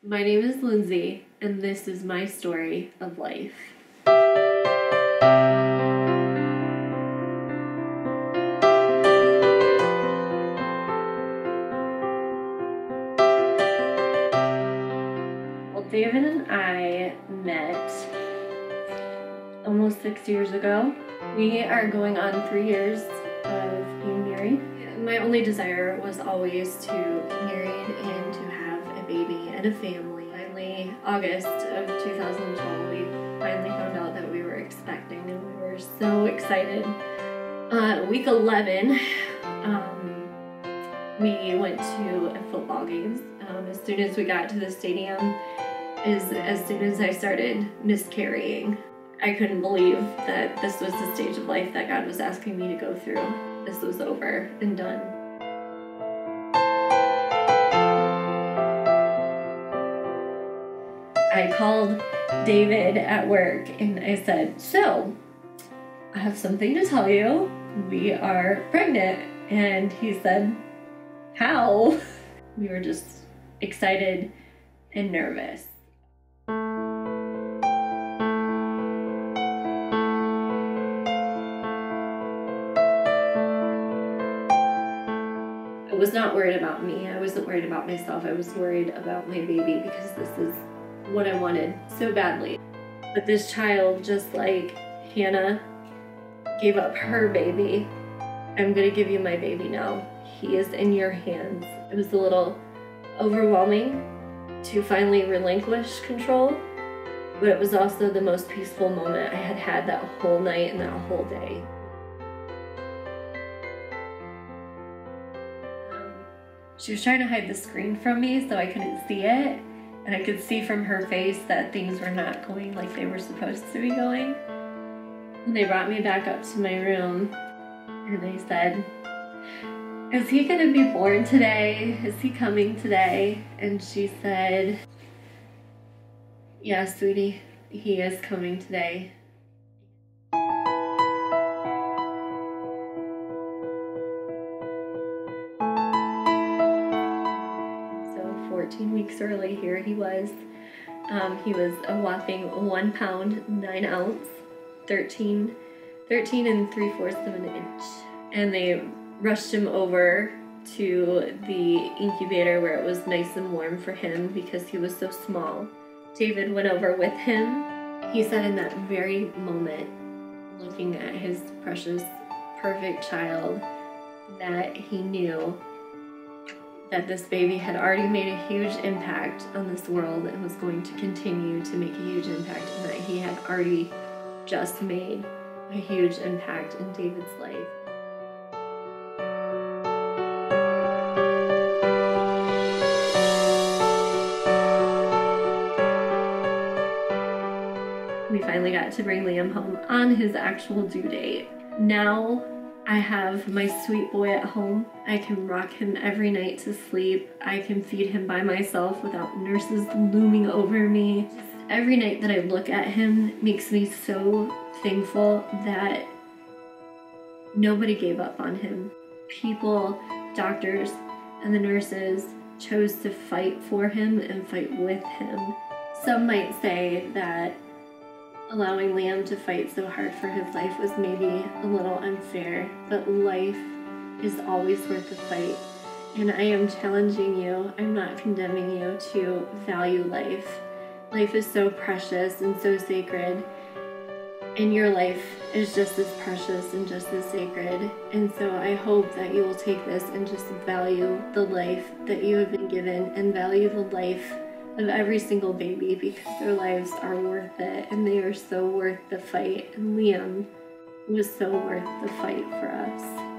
My name is Lindsay, and this is my story of life. Well, David and I met almost 6 years ago. We are going on 3 years of being married. My only desire was always to be married and to have a baby and a family. Finally, August of 2012, we finally found out that we were expecting, and we were so excited. Week 11, we went to a football game. As soon as we got to the stadium, as soon as I started miscarrying, I couldn't believe that this was the stage of life that God was asking me to go through. This was over and done. I called David at work and I said, "So, I have something to tell you. We are pregnant." And he said, "How?" We were just excited and nervous. I was not worried about me. I wasn't worried about myself. I was worried about my baby because this is what I wanted so badly. But this child, just like Hannah gave up her baby, I'm gonna give you my baby now. He is in your hands. It was a little overwhelming to finally relinquish control, but it was also the most peaceful moment I had had that whole night and that whole day. She was trying to hide the screen from me so I couldn't see it, and I could see from her face that things were not going like they were supposed to be going. And they brought me back up to my room, and they said, "Is he gonna be born today? Is he coming today?" And she said, "Yeah, sweetie, he is coming today." 14 weeks early, here he was. He was a whopping 1 pound, 9 ounce, 13 3/4 of an inch. And they rushed him over to the incubator where it was nice and warm for him because he was so small. David went over with him. He said in that very moment, looking at his precious, perfect child, that he knew that this baby had already made a huge impact on this world and was going to continue to make a huge impact, and that he had already just made a huge impact in David's life. We finally got to bring Liam home on his actual due date. Now I have my sweet boy at home. I can rock him every night to sleep. I can feed him by myself without nurses looming over me. Every night that I look at him makes me so thankful that nobody gave up on him. People, doctors, and the nurses chose to fight for him and fight with him. Some might say that allowing Liam to fight so hard for his life was maybe a little unfair, but life is always worth the fight. And I am challenging you, I'm not condemning you, to value life. Life is so precious and so sacred, and your life is just as precious and just as sacred. And so I hope that you will take this and just value the life that you have been given, and value the life of every single baby, because their lives are worth it and they are so worth the fight. And Liam was so worth the fight for us.